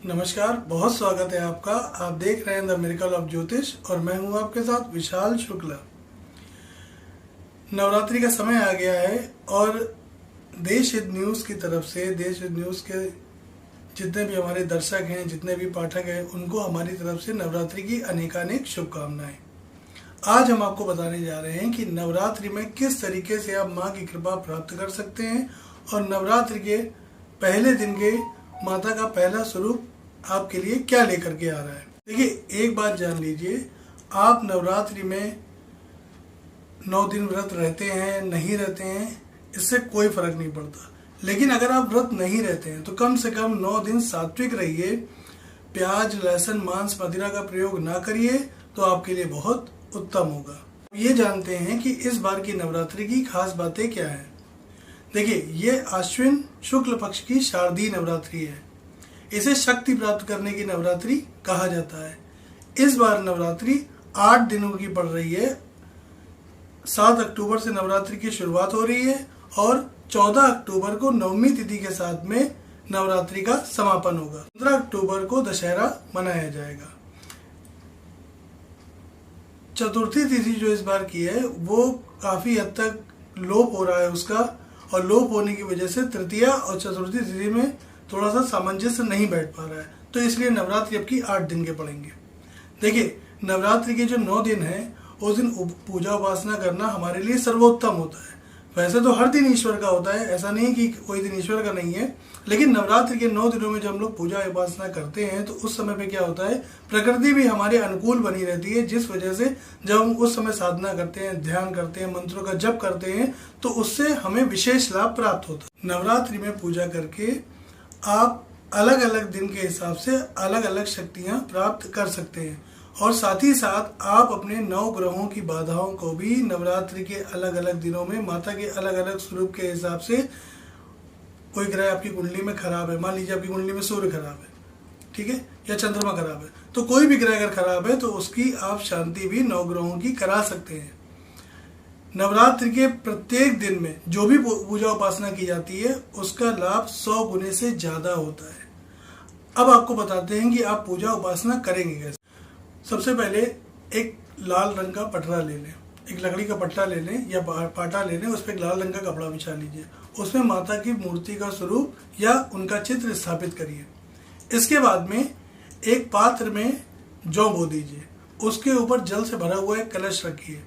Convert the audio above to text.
नमस्कार, बहुत स्वागत है आपका। आप देख रहे हैं द मिरेकल ऑफ ज्योतिष और मैं हूं आपके साथ विशाल शुक्ला। नवरात्रि का समय आ गया है और देश हित न्यूज़ की तरफ से, देश हित न्यूज़ के जितने भी हमारे दर्शक हैं, जितने भी पाठक हैं, उनको हमारी तरफ से नवरात्रि की अनेकानेक शुभकामनाएं। आज हम आपको बताने जा रहे हैं कि नवरात्रि में किस तरीके से आप माँ की कृपा प्राप्त कर सकते हैं और नवरात्रि के पहले दिन के माता का पहला स्वरूप आपके लिए क्या लेकर के आ रहा है। देखिए, एक बात जान लीजिए, आप नवरात्रि में 9 दिन व्रत रहते हैं नहीं रहते हैं, इससे कोई फर्क नहीं पड़ता। लेकिन अगर आप व्रत नहीं रहते हैं तो कम से कम 9 दिन सात्विक रहिए, प्याज, लहसुन, मांस, मदिरा का प्रयोग ना करिए तो आपके लिए बहुत उत्तम होगा। ये जानते हैं कि इस बार की नवरात्रि की खास बातें क्या हैं। देखिए, ये आश्विन शुक्ल पक्ष की शारदीय नवरात्रि है। इसे शक्ति प्राप्त करने की नवरात्रि कहा जाता है। इस बार नवरात्रि 8 दिनों की पड़ रही है। 7 अक्टूबर से नवरात्रि की शुरुआत हो रही है और 14 अक्टूबर को नवमी तिथि के साथ में नवरात्रि का समापन होगा। 15 अक्टूबर को दशहरा मनाया जाएगा। चतुर्थी तिथि जो इस बार की है वो काफी हद तक लोप हो रहा है उसका, और लोप होने की वजह से तृतीया और चतुर्थी तिथि में थोड़ा सा सामंजस्य नहीं बैठ पा रहा है, तो इसलिए नवरात्रि अब की 8 दिन के पड़ेंगे। देखिए, नवरात्रि के जो 9 दिन हैं उस दिन पूजा उपासना करना हमारे लिए सर्वोत्तम होता है। वैसे तो हर दिन ईश्वर का होता है, ऐसा नहीं कि कोई दिन ईश्वर का नहीं है, लेकिन नवरात्रि के 9 दिनों में जब हम लोग पूजा उपासना करते हैं तो उस समय पे क्या होता है, प्रकृति भी हमारे अनुकूल बनी रहती है, जिस वजह से जब हम उस समय साधना करते हैं, ध्यान करते हैं, मंत्रों का जप करते हैं तो उससे हमें विशेष लाभ प्राप्त होता है। नवरात्रि में पूजा करके आप अलग अलग दिन के हिसाब से अलग अलग शक्तियाँ प्राप्त कर सकते हैं, और साथ ही साथ आप अपने 9 ग्रहों की बाधाओं को भी नवरात्रि के अलग अलग दिनों में माता के अलग अलग स्वरूप के हिसाब से, कोई ग्रह आपकी कुंडली में खराब है, मान लीजिए आपकी कुंडली में सूर्य खराब है, ठीक है, या चंद्रमा खराब है, तो कोई भी ग्रह अगर खराब है तो उसकी आप शांति भी 9 ग्रहों की करा सकते हैं। नवरात्रि के प्रत्येक दिन में जो भी पूजा उपासना की जाती है उसका लाभ 100 गुने से ज्यादा होता है। अब आपको बताते हैं कि आप पूजा उपासना करेंगे कैसे। सबसे पहले एक लाल रंग का पटरा ले लें, एक लकड़ी का पट्टा ले लें या पाटा ले लें, उस पर एक लाल रंग का कपड़ा बिछा लीजिए, उसमें माता की मूर्ति का स्वरूप या उनका चित्र स्थापित करिए। इसके बाद में एक पात्र में जौ बो दीजिए, उसके ऊपर जल से भरा हुआ एक कलश रखिए,